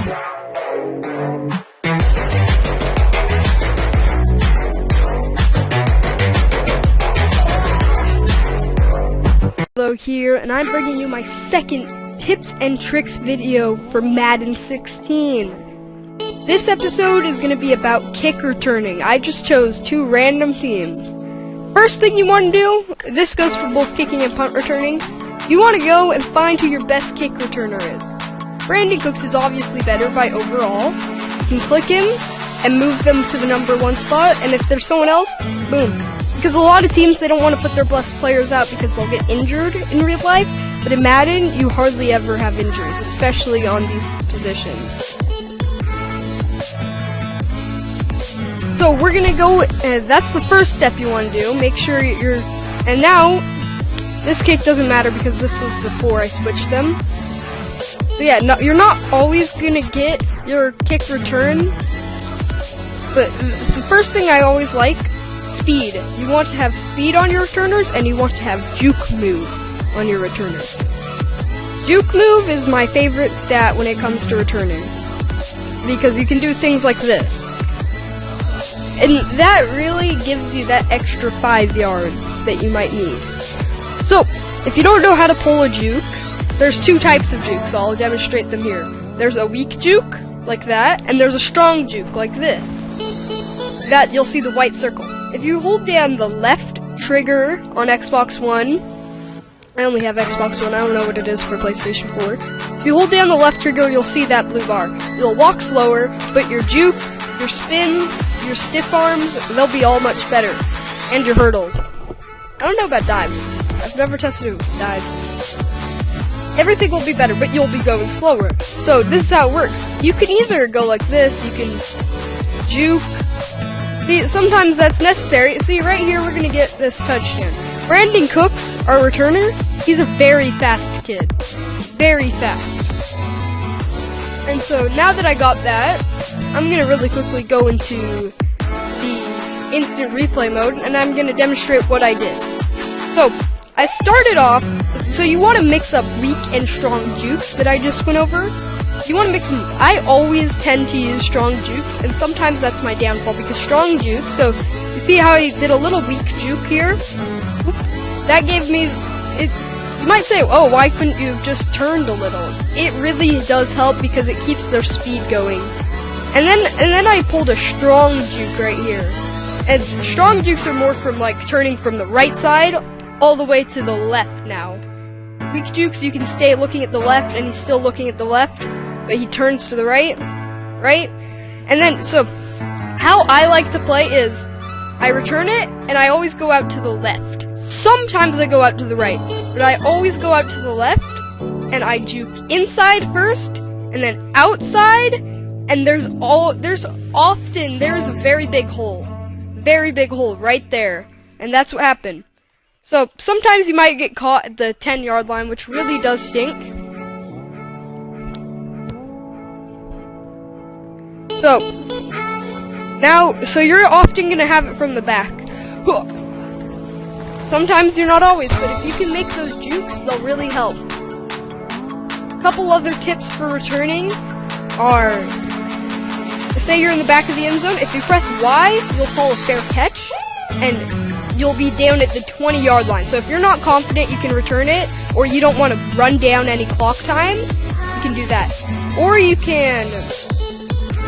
Jodeelow here, and I'm bringing you my second tips and tricks video for Madden 16. This episode is going to be about kick returning. I just chose two random teams. First thing you want to do, this goes for both kicking and punt returning, you want to go and find who your best kick returner is. Brandon Cooks is obviously better by overall. You can click him and move them to the #1 spot, and if there's someone else, boom. Because a lot of teams, they don't want to put their best players out because they'll get injured in real life, but in Madden, you hardly ever have injuries, especially on these positions. So we're going to go, that's the first step you want to do, make sure and now, this kick doesn't matter because this was before I switched them. So yeah, no, you're not always going to get your kick return, but the first thing I always like, speed. You want to have speed on your returners, and you want to have juke move on your returners. Juke move is my favorite stat when it comes to returning, because you can do things like this. And that really gives you that extra 5 yards that you might need. So, if you don't know how to pull a juke, there's two types of jukes, so I'll demonstrate them here. There's a weak juke, like that, and there's a strong juke, like this. That you'll see the white circle. If you hold down the left trigger on Xbox One, I only have Xbox One, I don't know what it is for PlayStation 4. If you hold down the left trigger, you'll see that blue bar. You'll walk slower, but your jukes, your spins, your stiff arms, they'll be all much better. And your hurdles. I don't know about dives. I've never tested dives. Everything will be better, but you'll be going slower. So this is how it works. You can either go like this, you can juke. See, sometimes that's necessary. See, right here, we're going to get this touchdown. Brandon Cooks, our returner, he's a very fast kid. Very fast. And so, now that I got that, I'm going to really quickly go into the instant replay mode, and I'm going to demonstrate what I did. So, I started off, so you want to mix up weak and strong jukes that I just went over. You want to mix them. I always tend to use strong jukes, and sometimes that's my downfall, because strong jukes, so you see how I did a little weak juke here? That gave me, you might say, oh, why couldn't you have just turned a little? It really does help because it keeps their speed going. And then I pulled a strong juke right here. And strong jukes are more from like turning from the right side all the way to the left now. Weak jukes, you can stay looking at the left, and he's still looking at the left, but he turns to the right, and then, so, how I like to play is, I return it, and I always go out to the left. Sometimes I go out to the right, but I always go out to the left, and I juke inside first, and then outside, and there's a very big hole right there, and that's what happened. So, sometimes you might get caught at the 10-yard line, which really does stink. So, now, so you're often going to have it from the back. Sometimes you're not always, but if you can make those jukes, they'll really help. A couple other tips for returning are, say you're in the back of the end zone, if you press Y, you'll call a fair catch, and you'll be down at the 20-yard line. So if you're not confident you can return it, or you don't want to run down any clock time, you can do that. Or you can,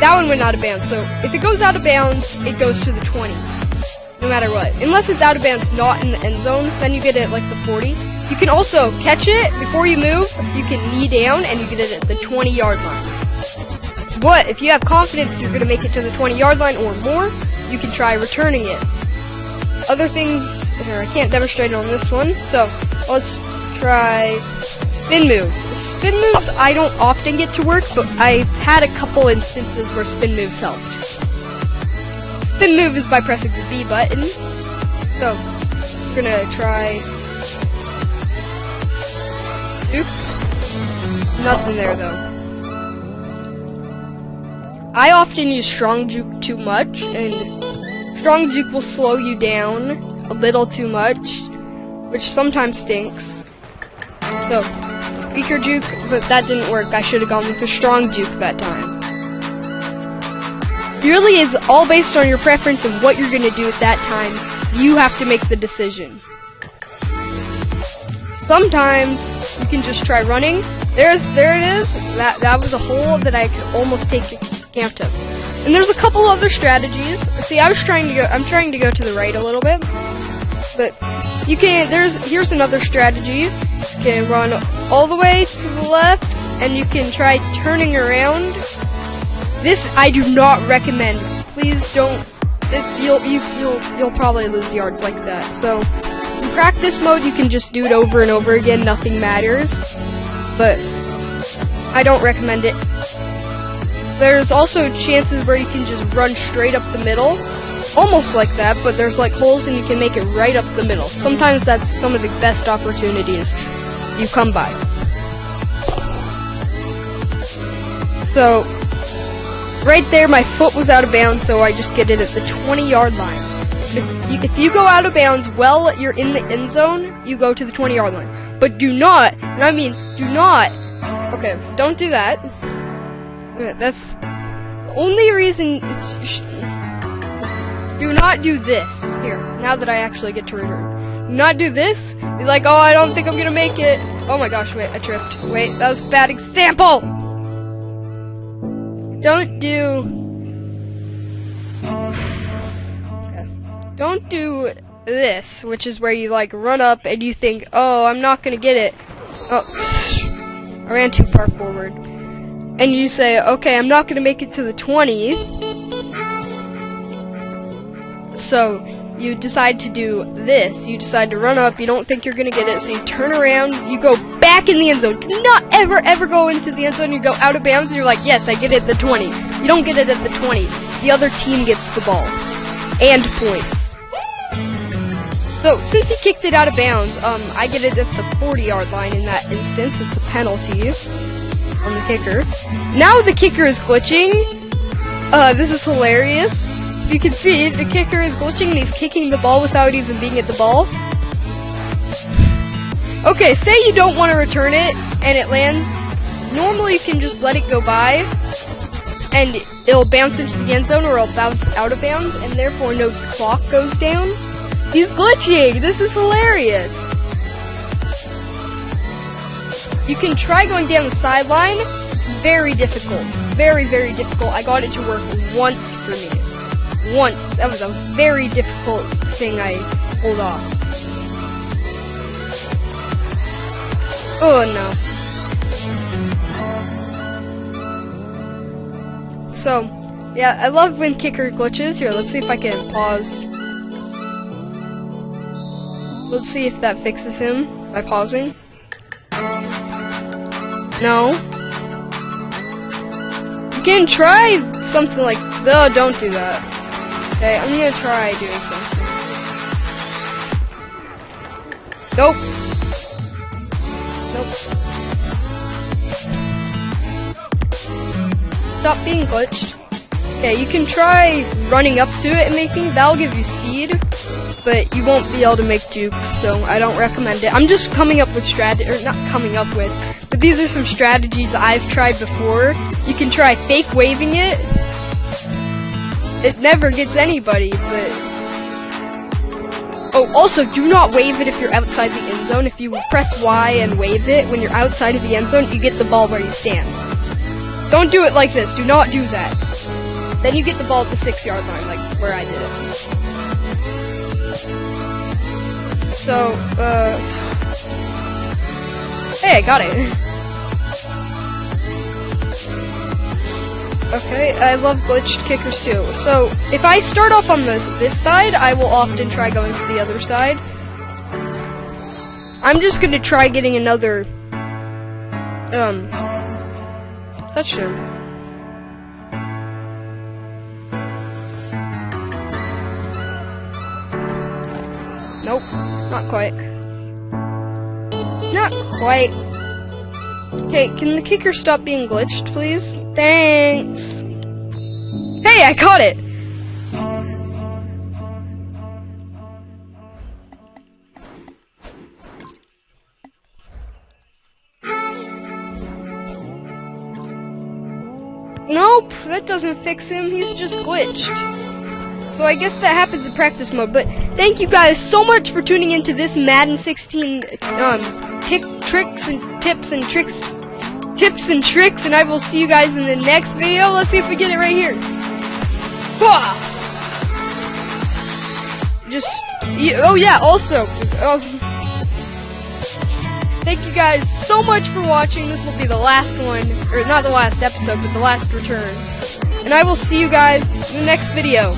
that one went out of bounds, so if it goes out of bounds, it goes to the 20, no matter what. Unless it's out of bounds not in the end zone, then you get it at like the 40. You can also catch it before you move, you can knee down, and you get it at the 20-yard line. But if you have confidence you're going to make it to the 20-yard line or more, you can try returning it. Other things, I can't demonstrate it on this one, so let's try spin move. Spin moves I don't often get to work, but I've had a couple instances where spin moves helped. Spin move is by pressing the B button. So, we're gonna try juke. Nothing there though. I often use strong juke too much, and strong juke will slow you down a little too much, which sometimes stinks. So, weaker juke, but that didn't work. I should have gone with a strong juke that time. It really is all based on your preference and what you're going to do at that time. You have to make the decision. Sometimes you can just try running. There it is. That was a hole that I could almost take a scant of. And there's a couple other strategies. See, I'm trying to go to the right a little bit. But you can, here's another strategy. You can run all the way to the left, and you can try turning around. This I do not recommend. Please don't. You'll probably lose yards like that. So in practice mode, you can just do it over and over again. Nothing matters. But I don't recommend it. There's also chances where you can just run straight up the middle. Almost like that, but there's like holes and you can make it right up the middle. Sometimes that's some of the best opportunities you come by. So, right there my foot was out of bounds, so I just get it at the 20-yard line. If you go out of bounds while you're in the end zone, you go to the 20-yard line. But do not, and I mean do not, okay, don't do that. That's the only reason. Do not do this. Here, now that I actually get to return. Do not do this. Be like, oh, I don't think I'm gonna make it. Oh my gosh, wait, I tripped. Wait, that was a bad example! Don't do... Okay. Don't do this, which is where you like run up and you think, oh, I'm not gonna get it. Oh, I ran too far forward. And you say, okay, I'm not gonna make it to the 20. So, you decide to do this. You decide to run up, you don't think you're gonna get it, so you turn around, you go back in the end zone. Do not ever go into the end zone, you go out of bounds, and you're like, yes, I get it at the 20. You don't get it at the 20. The other team gets the ball. And points. So, since he kicked it out of bounds, I get it at the 40-yard line in that instance. It's a penalty on the kicker. Now the kicker is glitching. This is hilarious. You can see the kicker is glitching and he's kicking the ball without even being at the ball. Okay, say you don't want to return it and it lands. Normally you can just let it go by and it'll bounce into the end zone or it'll bounce out of bounds and therefore no clock goes down. He's glitching! This is hilarious! You can try going down the sideline. Very difficult. Very difficult. I got it to work once for me. Once. That was a very difficult thing I pulled off. Oh no. So, yeah, I love when kicker glitches. Here, let's see if I can pause. Let's see if that fixes him by pausing. No. You can try something like, no, don't do that. Okay, I'm gonna try doing something. Nope. Stop being glitched. Okay, you can try running up to it and making, that'll give you speed, but you won't be able to make jukes, so I don't recommend it. I'm just coming up with not coming up with, but these are some strategies I've tried before. You can try fake waving it. It never gets anybody, but... Oh, also, do not wave it if you're outside the end zone. If you press Y and wave it when you're outside of the end zone, you get the ball where you stand. Don't do it like this. Do not do that. Then you get the ball at the 6-yard line, like where I did it. So, hey, I got it. Okay, I love glitched kickers too. So, if I start off on this side, I will often try going to the other side. I'm just gonna try getting another, touchdown. Nope, not quite. Not quite. Okay, can the kicker stop being glitched, please? Thanks. Hey, I caught it! Nope, that doesn't fix him. He's just glitched. So I guess that happens in practice mode. But thank you guys so much for tuning into this Madden 16 tips and tricks, and I will see you guys in the next video. Let's see if we get it right here. Oh yeah, also, thank you guys so much for watching. This will be the last one, or not the last episode, but the last return. And I will see you guys in the next video.